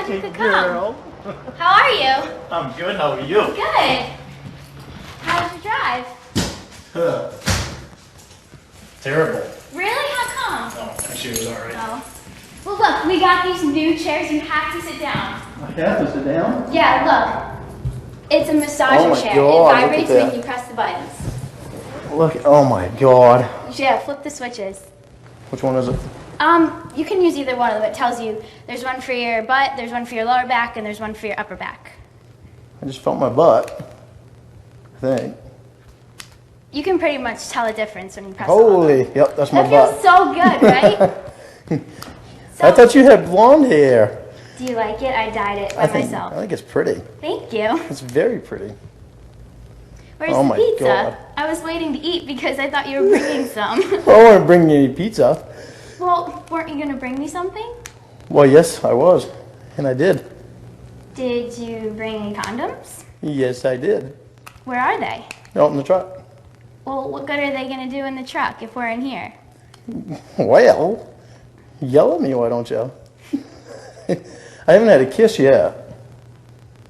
glad you could come. Girl. How are you? I'm good. How are you? Good. How was your drive? Terrible. Really? How come? No, actually it was alright. Oh. Well, look, we got these new chairs. You have to sit down. I have to sit down? Yeah, look. It's a massager Oh my chair. God, It vibrates look at when that. you press the buttons. Look, oh my god. Yeah, flip the switches. Which one is it? You can use either one of them. It tells you there's one for your butt, there's one for your lower back, and there's one for your upper back. I just felt my butt. I think. You can pretty much tell a difference when you press the button. Holy, yep, that's my That butt. feels so good, right? I thought you had blonde hair. Do you like it? I dyed it by myself. I think it's pretty. Thank you. It's very pretty. Where's Oh the my pizza? God. I was waiting to eat because I thought you were bringing some. I don't want to bring you any pizza. Well, weren't you going to bring me something? Well, yes, I was. And I did. Did you bring any condoms? Yes, I did. Where are they? Out in the truck. Well, what good are they going to do in the truck if we're in here? Well, yell at me, why don't you? I haven't had a kiss yet.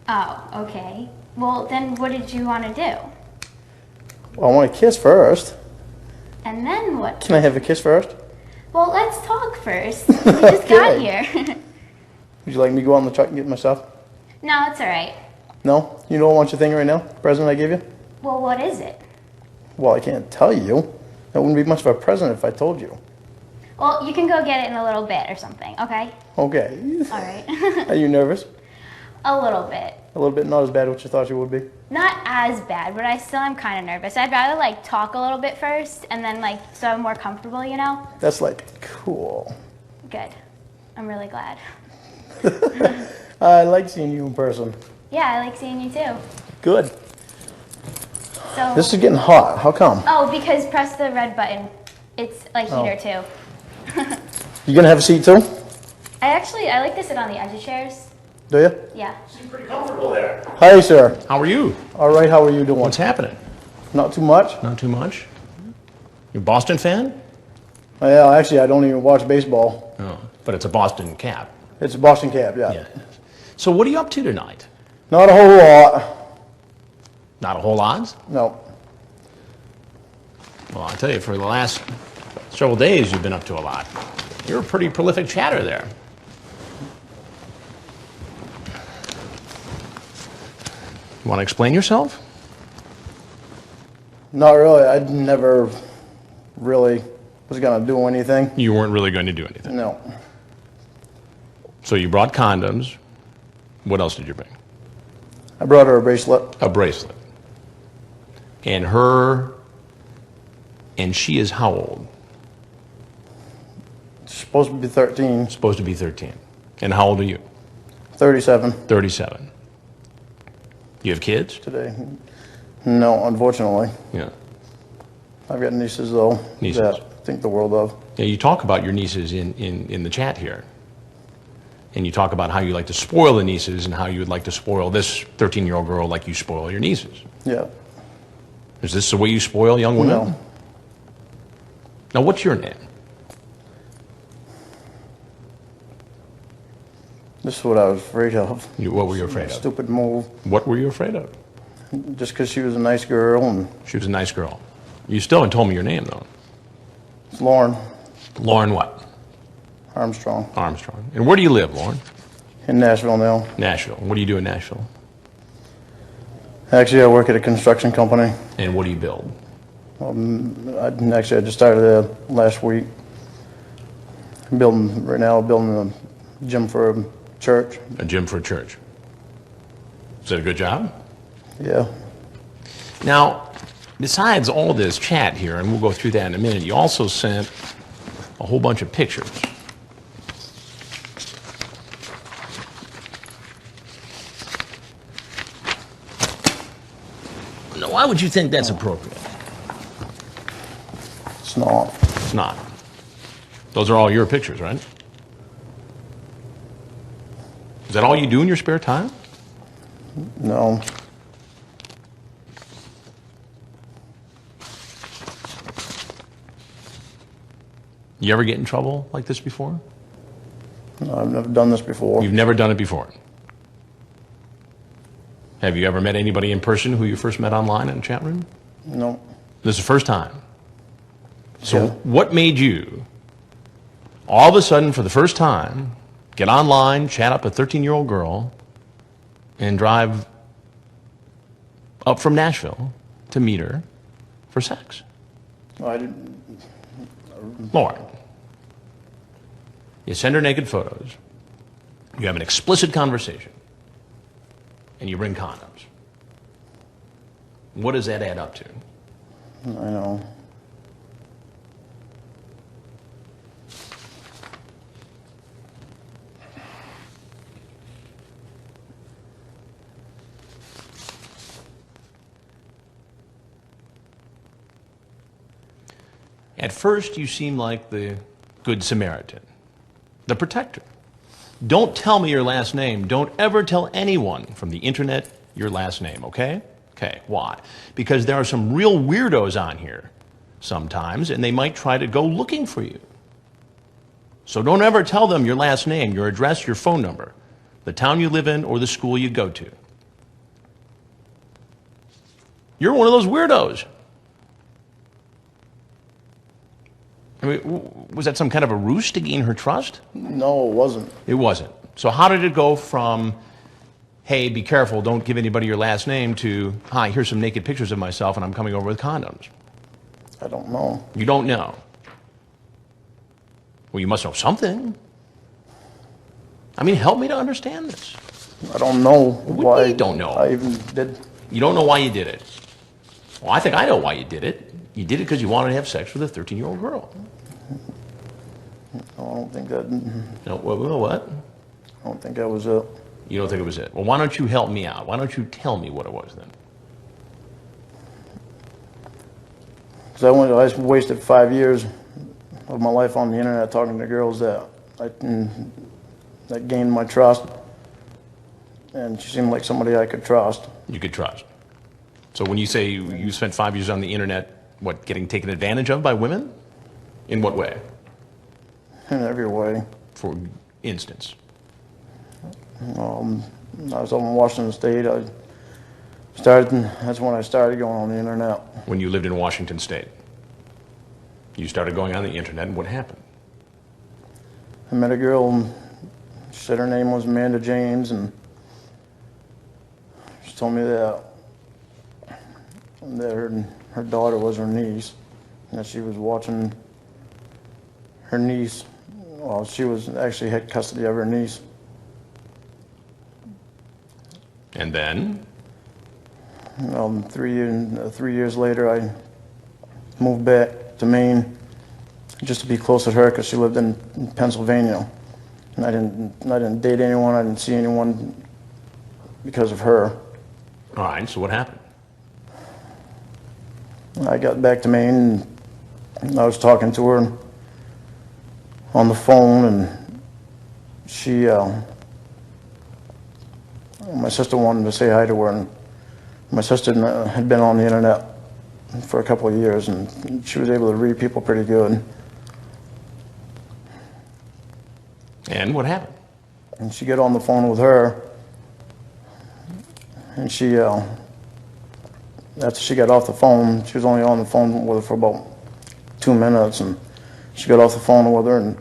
Oh, okay. Well, then what did you want to do? Well, I want a kiss first. And then what? Can I have a kiss first? Well, let's talk first. We just got Okay. here. Would you like me to go out in the truck and get my stuff? No, it's all right. No? You don't want your thing right now? Present I gave you? Well, what is it? Well, I can't tell you. That wouldn't be much of a present if I told you. Well, you can go get it in a little bit or something, okay? Okay. All right. Are you nervous? A little bit. A little bit, not as bad as you thought you would be? Not as bad, but I still am kind of nervous. I'd rather like talk a little bit first and then like so I'm more comfortable, you know? That's like cool. Good. I'm really glad. I like seeing you in person. Yeah, I like seeing you too. Good. So This is getting hot. How come? Oh, because press the red button. It's a heater too. You gonna have a seat too? I like to sit on the edge of chairs. Do you? Yeah. Seem pretty comfortable there. Hi, sir. How are you? All right, how are you doing? What's happening? Not too much? Not too much. You a Boston fan? Yeah, actually, I don't even watch baseball. No, but it's a Boston cap. It's a Boston Cap, yeah. Yeah. So what are you up to tonight? Not a whole lot. Not a whole lot? No. Well, I tell you, for the last several days, you've been up to a lot. You're a pretty prolific chatter there. You want to explain yourself? Not really. I never really was gonna do anything. You weren't really going to do anything. No. So you brought condoms. What else did you bring? I brought her a bracelet. A bracelet. And she is how old? She's supposed to be 13. Supposed to be 13. And how old are you? 37 37. You have kids? today. No, unfortunately. Yeah. I've got nieces, though, Nieces. that I think the world of. Now, you talk about your nieces in the chat here. And you talk about how you like to spoil the nieces and how you would like to spoil this 13-year-old girl like you spoil your nieces. Yeah. Is this the way you spoil young women? No. Now, what's your name? This is what I was afraid of. What were you afraid of? Stupid move. What were you afraid of? Just because she was a nice girl, and She was a nice girl. You still haven't told me your name, though. it's Lorne Lorne what? Armstrong Armstrong. And where do you live, Lorne? in Nashville now. Nashville. What do you do in Nashville? Actually, I work at a construction company. And what do you build? I just started there last week. Building a gym for a church. A gym for a church. Is that a good job? Yeah. Now, besides all this chat here, and we'll go through that in a minute, you also sent a whole bunch of pictures. Now, why would you think that's appropriate? It's not. It's not. Those are all your pictures, right? Is that all you do in your spare time? No. You ever get in trouble like this before? No, I've never done this before. You've never done it before. Have you ever met anybody in person who you first met online in a chat room? No. This is the first time. So Yeah. what made you, all of a sudden, for the first time, get online, chat up a 13-year-old girl, and drive up from Nashville to meet her for sex? I didn't. Lorne, you send her naked photos, you have an explicit conversation, and you bring condoms. What does that add up to? I know. At first, you seem like the Good Samaritan, the protector. Don't tell me your last name. Don't ever tell anyone from the internet your last name, okay? Okay, why? Because there are some real weirdos on here sometimes, and they might try to go looking for you. So don't ever tell them your last name, your address, your phone number, the town you live in, or the school you go to. You're one of those weirdos. I mean, was that some kind of a ruse to gain her trust? No, it wasn't. It wasn't. So how did it go from, hey, be careful, don't give anybody your last name, to, hi, here's some naked pictures of myself and I'm coming over with condoms? I don't know. You don't know. Well, you must know something. I mean, help me to understand this. I don't know why. You don't know? I even did. You don't know why you did it. Well, I think I know why you did it. You did it because you wanted to have sex with a 13-year-old girl. I don't think that. No, what? I don't think that was it. You don't think it was it? Well, why don't you help me out? Why don't you tell me what it was then? Because I wasted 5 years of my life on the internet talking to girls that gained my trust, and she seemed like somebody I could trust. You could trust. So when you say you spent 5 years on the internet, what, getting taken advantage of by women? In what way? In every way. For instance? I was up in Washington State. That's when I started going on the internet. When you lived in Washington State? You started going on the internet, and what happened? I met a girl, and she said her name was Amanda James, and she told me that her daughter was her niece, and that she was watching her niece. Well, she was actually had custody of her niece. And then? 3 years later, I moved back to Maine just to be close to her because she lived in Pennsylvania, and I didn't date anyone. I didn't see anyone because of her. All right. So what happened? I got back to Maine, and I was talking to her on the phone, and my sister wanted to say hi to her, and my sister had been on the internet for a couple of years, and she was able to read people pretty good. And what happened? And she got on the phone with her, and after she got off the phone, she was only on the phone with her for about 2 minutes, and she got off the phone with her and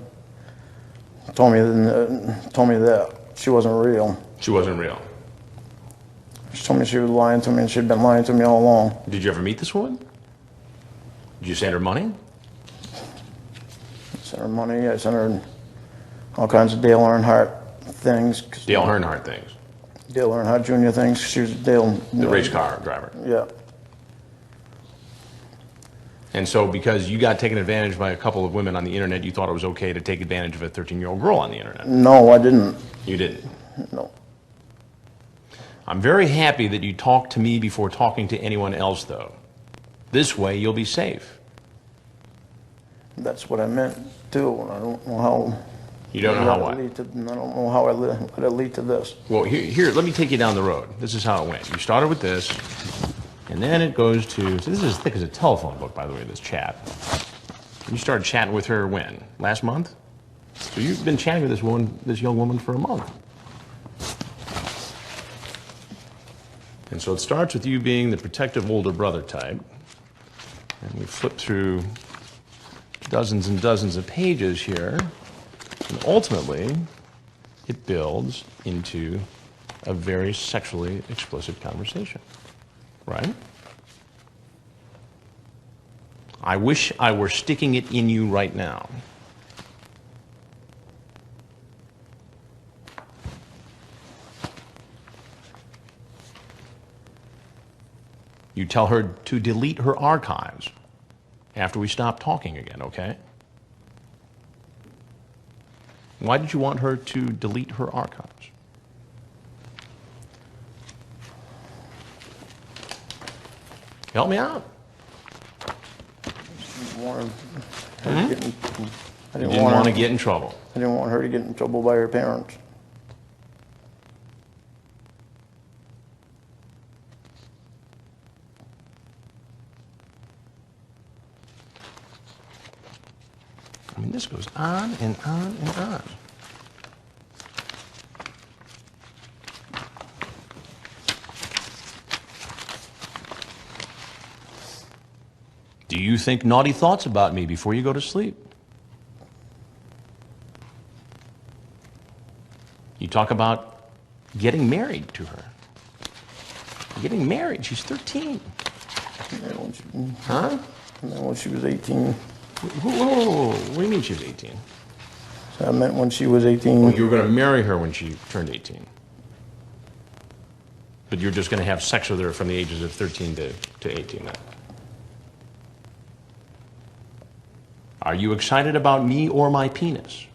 told me that she wasn't real. She wasn't real. She told me she was lying to me, and she'd been lying to me all along. Did you ever meet this woman? Did you send her money? I sent her money. I sent her all kinds of Dale Earnhardt things. Dale Earnhardt things. Dale Earnhardt Jr. things. She was Dale. The race car driver. Yeah. And so because you got taken advantage by a couple of women on the internet, you thought it was okay to take advantage of a 13-year-old girl on the internet? No, I didn't. You didn't? No. I'm very happy that you talked to me before talking to anyone else, though. This way, you'll be safe. That's what I meant, too. I don't know how... You don't know how what? I don't know how it lead to this. Well, here, let me take you down the road. This is how it went. You started with this, and then it goes to... So this is as thick as a telephone book, by the way, this chat. You started chatting with her when? Last month? So you've been chatting with this young woman for a month. And so it starts with you being the protective older brother type. And we flip through dozens and dozens of pages here. And ultimately, it builds into a very sexually explicit conversation. Right? I wish I were sticking it in you right now. You tell her to delete her archives after we stop talking again, okay? Why did you want her to delete her archives? Help me out. Wanted her to get in- I You didn't want to get in trouble. I didn't want her to get in trouble by her parents. I mean, this goes on and on and on. Do you think naughty thoughts about me before you go to sleep? You talk about getting married to her. Getting married, she's 13. And then when she, Huh? and then when she was 18, Whoa. What do you mean she was 18? so I meant when she was 18. Well, you were going to marry her when she turned 18. But you're just going to have sex with her from the ages of 13 to 18 then. Are you excited about me or my penis?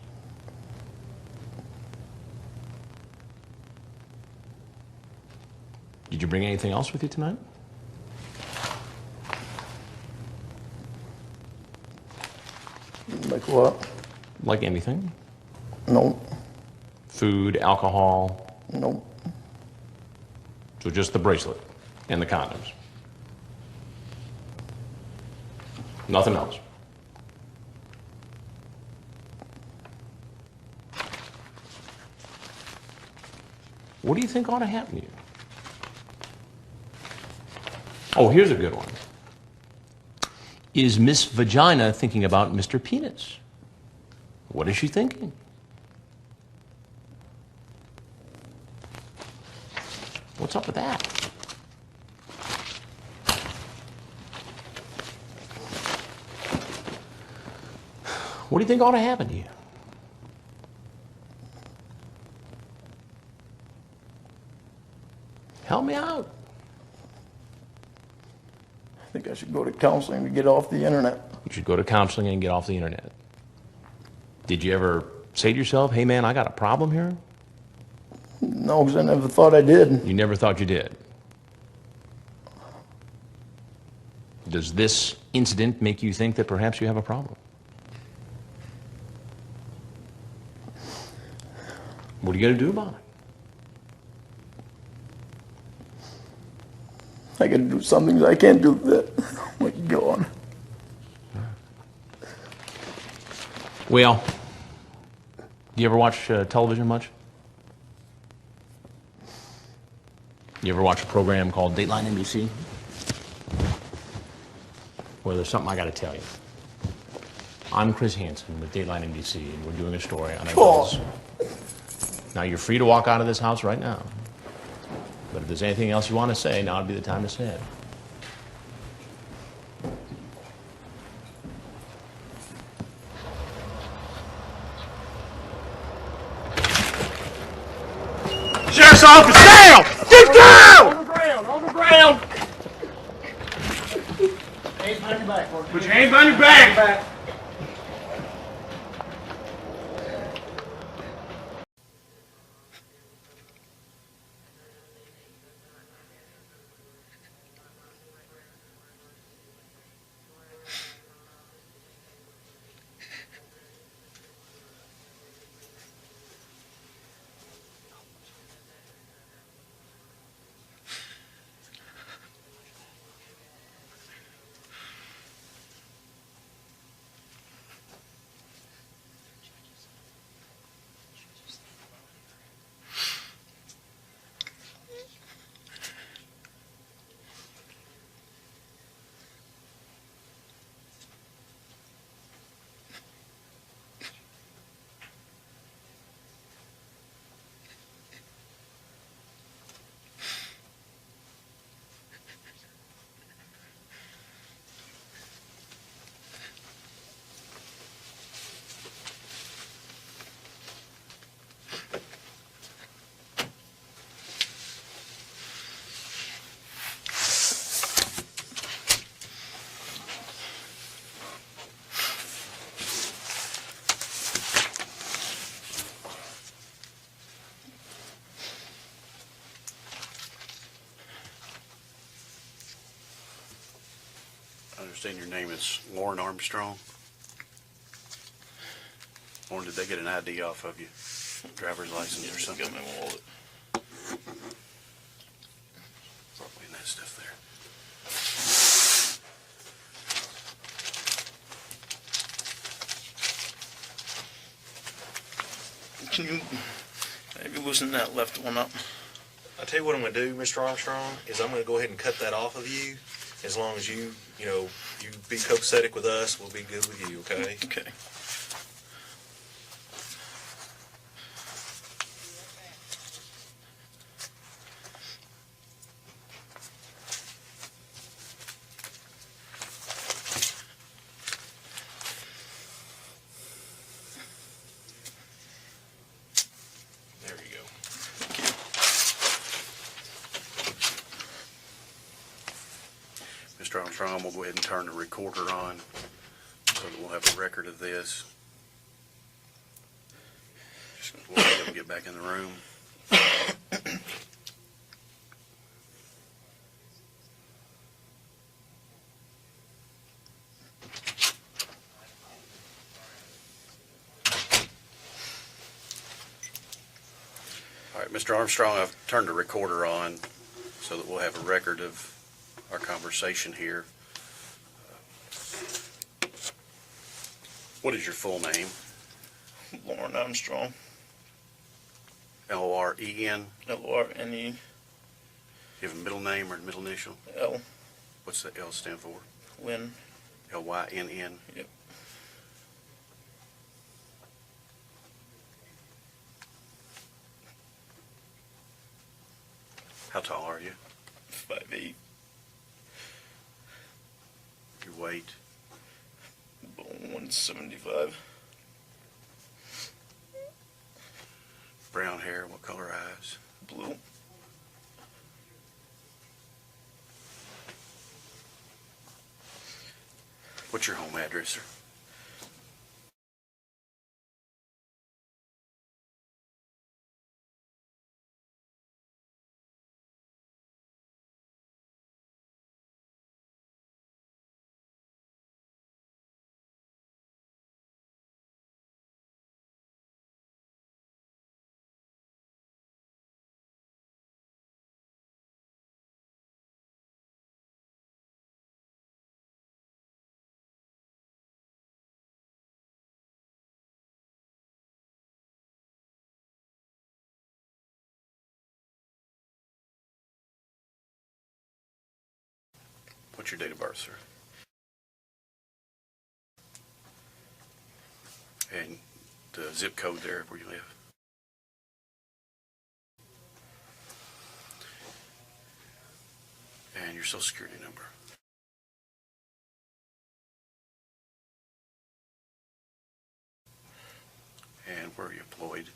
Did you bring anything else with you tonight? Like what? Like anything? Nope. Food, alcohol, Nope. so just the bracelet and the condoms. Nothing else. What do you think ought to happen to you? Oh, here's a good one. Is Miss Vagina thinking about Mr. Penis? What is she thinking? What's up with that? What do you think ought to happen to you? Help me out. I think I should go to counseling to get off the internet. You should go to counseling and get off the internet. Did you ever say to yourself, hey man, I got a problem here? No, because I never thought I did. You never thought you did. Does this incident make you think that perhaps you have a problem? What are you going to do about it? I got to do some things I can't do that. Oh my God. Well, do you ever watch television much? You ever watch a program called Dateline NBC? Well, there's something I got to tell you. I'm Chris Hansen with Dateline NBC, and we're doing a story on a girl's. Now, you're free to walk out of this house right now. But if there's anything else you want to say, now would be the time to say it. Sheriff's office, down! Get down! On the ground, on the ground! Hands behind your back. Put your hands behind your back! I understand your name is Lorne Armstrong. Lorne, did they get an ID off of you? Driver's license or something? Got my wallet. Probably in that stuff there. Can you maybe loosen that left one up? I'll tell you what I'm going to do, Mr. Armstrong, is I'm going to go ahead and cut that off of you. As long as you be copacetic with us, we'll be good with you, okay? Okay. There you go. Mr. Armstrong, I'm going to go ahead and turn the recorder on so that we'll have a record of this. Just going to go ahead and get back in the room. All right, Mr. Armstrong, I've turned the recorder on so that we'll have a record of our conversation here. What is your full name? Lorne Armstrong. L-O-R-E-N? Lorne. You have a middle name or middle initial? L. What's the L stand for? Lynn. L-Y-N-N? Yep. How tall are you? 5'8". Your weight? About 175. Brown hair? What color eyes? Blue. What's your home address, sir? What's your date of birth, sir? And the zip code there where you live? And your social security number? And where are you employed?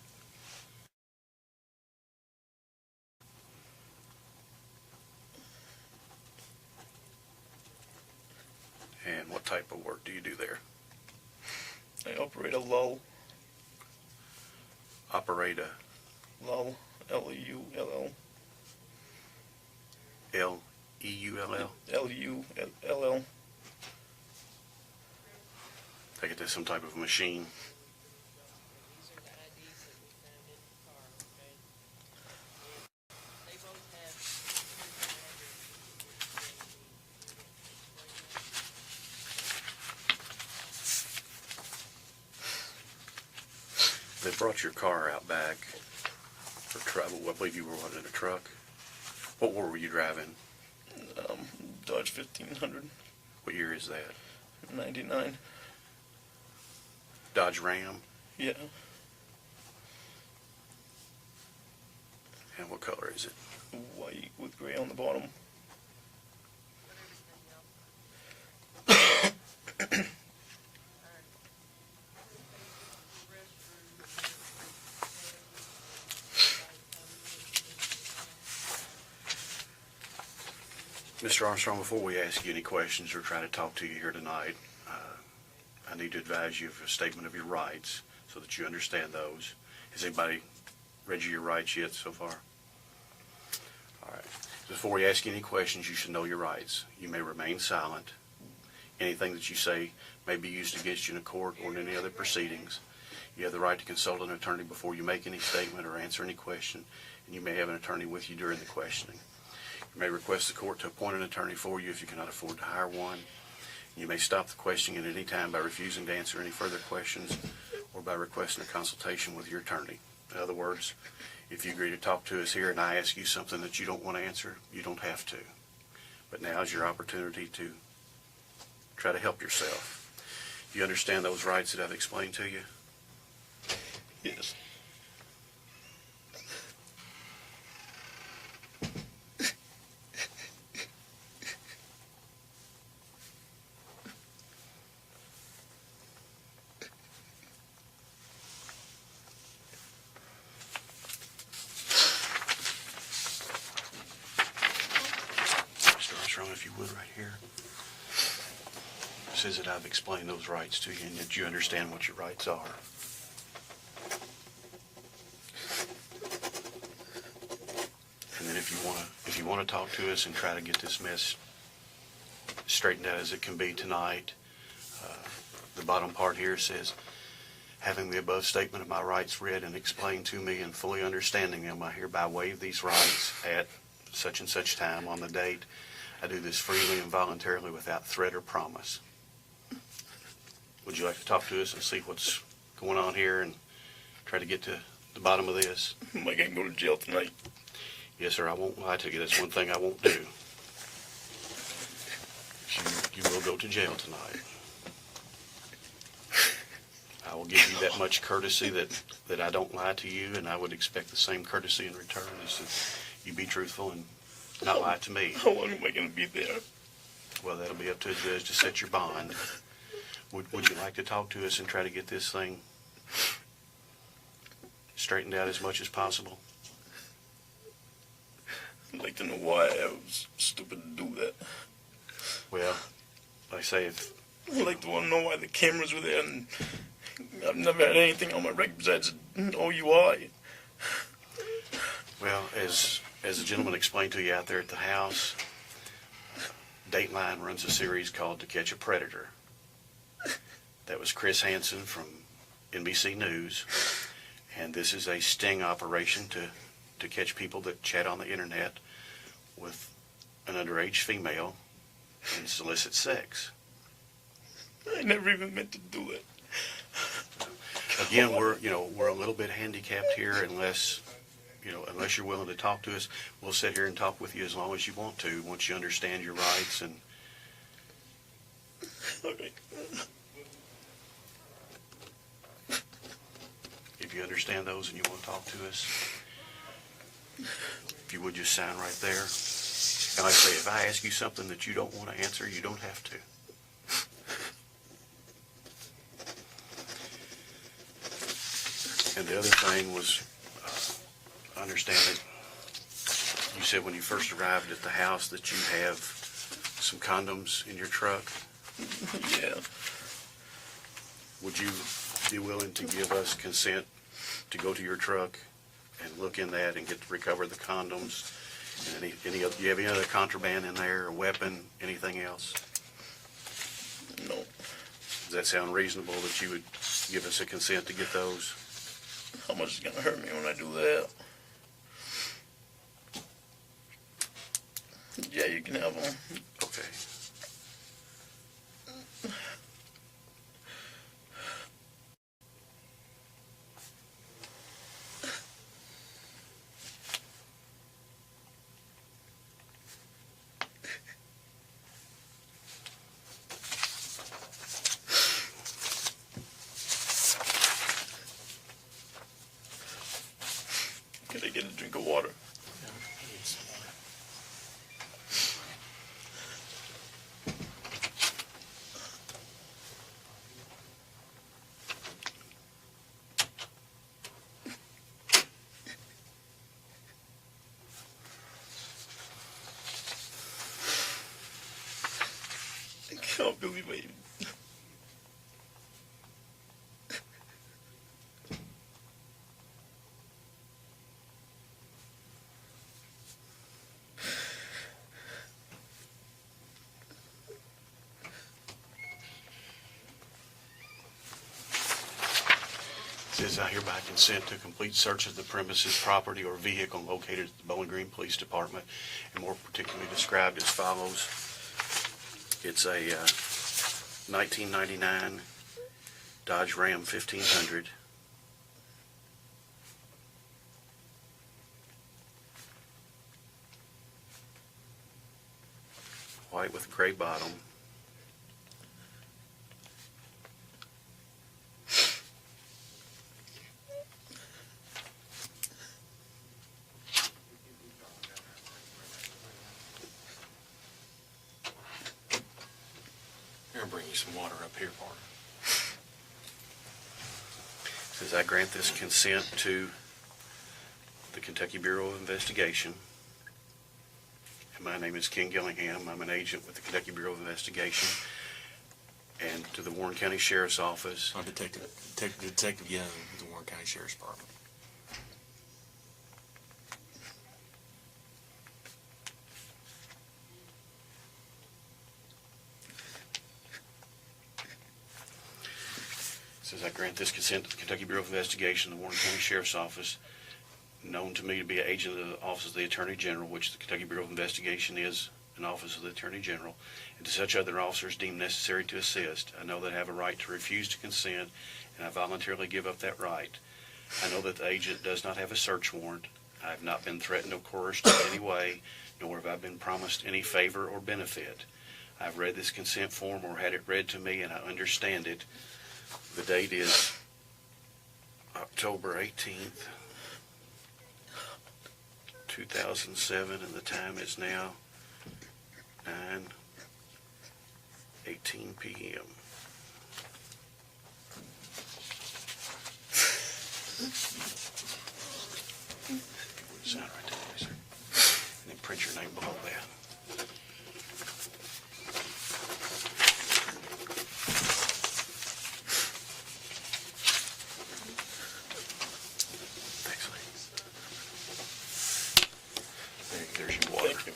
And what type of work do you do there? I operate a lull. Operate a Lull. L-U-L-L. L-E-U-L-L? L-U-L-L. Take it to some type of machine. They brought your car out back for travel. I believe you were in a truck. What were you driving? Dodge 1500. What year is that? 99. Dodge Ram? Yeah. And what color is it? White with gray on the bottom. Mr. Armstrong, before we ask you any questions or try to talk to you here tonight, I need to advise you of a statement of your rights so that you understand those. Has anybody read you your rights yet so far? All right. Before we ask you any questions, you should know your rights. You may remain silent. anything that you say may be used against you in a court or in any other proceedings. You have the right to consult an attorney before you make any statement or answer any question, and you may have an attorney with you during the questioning. You may request the court to appoint an attorney for you if you cannot afford to hire one. You may stop the questioning at any time by refusing to answer any further questions or by requesting a consultation with your attorney. In other words, if you agree to talk to us here and I ask you something that you don't want to answer, you don't have to. But now is your opportunity to try to help yourself. You understand those rights that I've explained to you? Yes. Mr. Armstrong, if you would, right here. It says that I've explained those rights to you and that you understand what your rights are. And then if you want to talk to us and try to get this mess straightened out as it can be tonight, the bottom part here says, having the above statement of my rights read and explained to me and fully understanding them, I hereby waive these rights at such and such time on the date. I do this freely and voluntarily without threat or promise. Would you like to talk to us and see what's going on here and try to get to the bottom of this? Am I gonna go to jail tonight? Yes, sir, I won't lie to you. That's one thing I won't do. You will go to jail tonight. I will give you that much courtesy that I don't lie to you, and I would expect the same courtesy in return, is that you be truthful and not lie to me. How long am I gonna be there? Well, that'll be up to a judge to set your bond. Would you like to talk to us and try to get this thing straightened out as much as possible? I'd like to know why I was stupid to do that. Well, like I say, if I'd like to want to know why the cameras were there, and I've never had anything on my record besides OUI. Well, as the gentleman explained to you out there at the house, Dateline runs a series called To Catch a Predator. That was Chris Hansen from NBC News, and this is a sting operation to catch people that chat on the internet with an underage female and solicit sex. I never even meant to do it. Again, we're a little bit handicapped here unless you're willing to talk to us. We'll sit here and talk with you as long as you want to, once you understand your rights. And Okay. if you understand those and you want to talk to us, if you would just sign right there. And like I say, if I ask you something that you don't want to answer, you don't have to. And the other thing was, I understand that you said when you first arrived at the house that you have some condoms in your truck. Yeah. Would you be willing to give us consent to go to your truck and look in that and get to recover the condoms? And do you have any other contraband in there, a weapon, anything else? No. Does that sound reasonable that you would give us a consent to get those? How much is it gonna hurt me when I do that? Yeah, you can have them. Okay. Can I get a drink of water? I can't believe I even... Says I hereby consent to complete search of the premises, property, or vehicle located at the Bowling Green Police Department, and more particularly described as follows. It's a 1999 Dodge Ram 1500. White with gray bottom. Here, I'll bring you some water up here, partner. Says I grant this consent to the Kentucky Bureau of Investigation. And my name is Ken Gillingham. I'm an agent with the Kentucky Bureau of Investigation. And to the Warren County Sheriff's Office. I'm Detective Young with the Warren County Sheriff's Department. Says I grant this consent to the Kentucky Bureau of Investigation, the Warren County Sheriff's Office, known to me to be an agent of the Office of the Attorney General, which the Kentucky Bureau of Investigation is an office of the Attorney General, and to such other officers deemed necessary to assist. I know that I have a right to refuse to consent, and I voluntarily give up that right. I know that the agent does not have a search warrant. I have not been threatened or coerced in any way, nor have I been promised any favor or benefit. I've read this consent form or had it read to me, and I understand it. The date is October 18th, 2007, and the time is now 9:18 p.m. Sign right there, please, sir. And then print your name below that. Thanks, lady. There's your water. Thank you.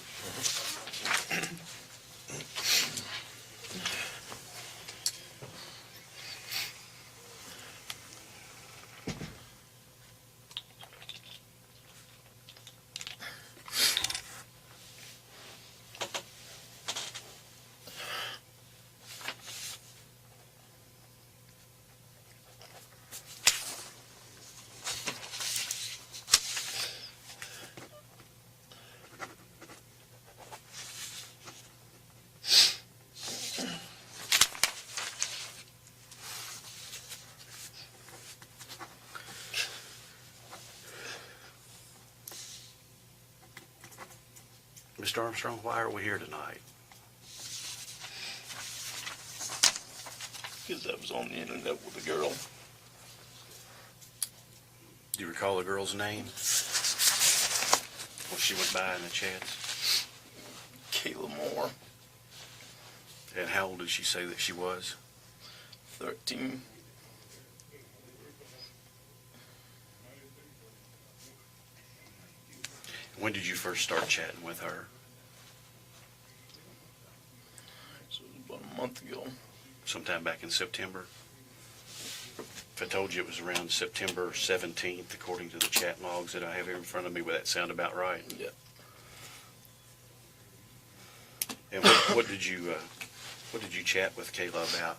Mr. Armstrong, why are we here tonight? Because I was on the internet with a girl. Do you recall the girl's name? What she went by in the chats? Kayla Moore, And how old did she say that she was? 13. When did you first start chatting with her? So it was about a month ago. Sometime back in September? If I told you it was around September 17th, according to the chat logs that I have here in front of me, would that sound about right? Yeah. And what did you chat with Kayla about?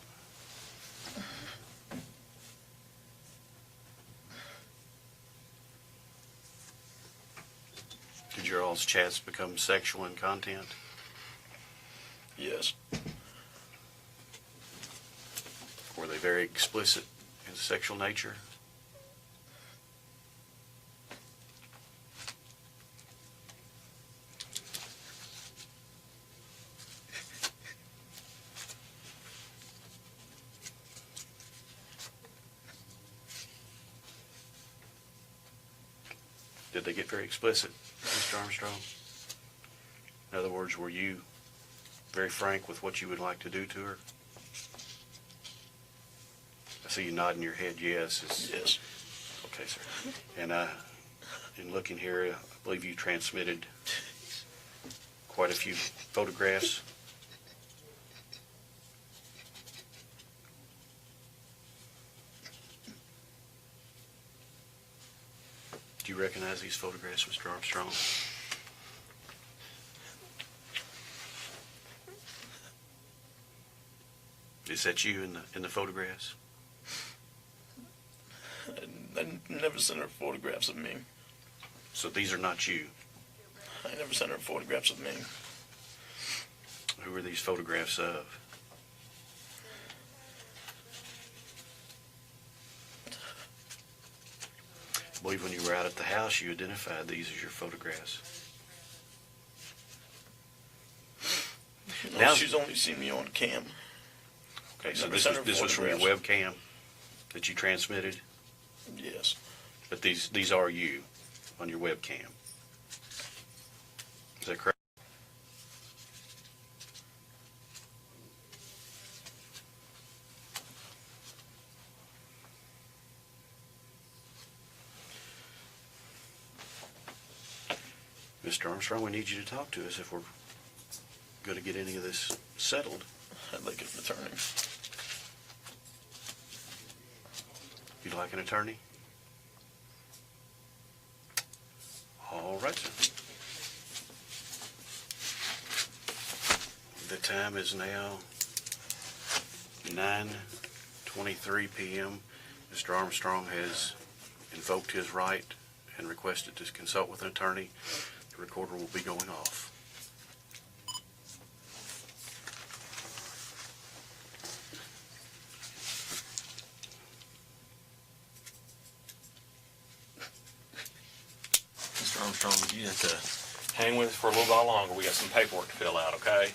Did your all's chats become sexual in content? Yes. Were they very explicit in sexual nature? Did they get very explicit, Mr. Armstrong? In other words, were you very frank with what you would like to do to her? I see you nodding your head yes. Yes. Okay, sir. And in looking here, I believe you transmitted quite a few photographs. Do you recognize these photographs, Mr. Armstrong? Is that you in the photographs? I never sent her photographs of me. So these are not you. I never sent her photographs of me. Who are these photographs of? I believe when you were out at the house, you identified these as your photographs. No, Now- she's only seen me on cam. Okay, so Never this sent was, her this was from your photographs. webcam that you transmitted, Yes. but these are you on your webcam. Is that correct? Mr. Armstrong, we need you to talk to us if we're going to get any of this settled. I'd like an attorney. You'd like an attorney? All right, sir. The time is now 9:23 p.m. Mr. Armstrong has invoked his right and requested to consult with an attorney. The recorder will be going off. Mr. Armstrong, you have to hang with us for a little while longer. We got some paperwork to fill out, okay?